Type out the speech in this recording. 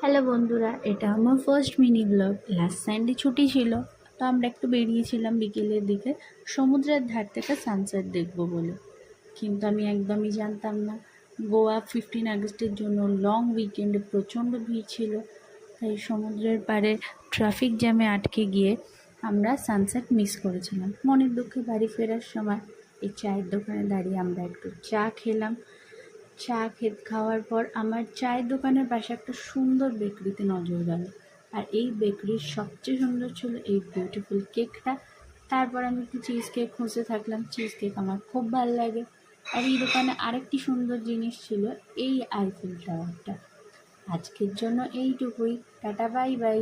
Hello বন্ধুরা, এটা আমার first mini blog. Last Sunday ছুটি ছিল, তো আমরা একটু বেরিয়েছিলাম বিকেলের দিকে সমুদ্রের ধার থেকে সানসেট দেখব বলে। কিন্তু আমি একদমই জানতাম না গোয়া 15 আগস্টের জন্য লং উইকেন্ডে প্রচণ্ড ভিড় ছিল। তাই সমুদ্রের পাড়ে ট্রাফিক জ্যামে আটকে গিয়ে আমরা সানসেট মিস করেছিলাম। মনের দুঃখে বাড়ি ফেরার সময় এই চায়ের দোকানে দাঁড়িয়ে আমরা একটু চা খেলাম। খাওয়ার পর আমার চায়ের দোকানের পাশে একটা সুন্দর বেকারিতে নজর গেল, আর এই বেকারির সবচেয়ে সুন্দর ছিল এই বিউটিফুল কেকটা। তারপর আমি একটু চিজ কেক খুঁজতে থাকলাম, চিজ কেক আমার খুব ভালো লাগে। আর এই দোকানে আরেকটি সুন্দর জিনিস ছিল, এই আইফেল টাওয়ারটা। আজকের জন্য এইটুকুই, টাটা বাই বাই।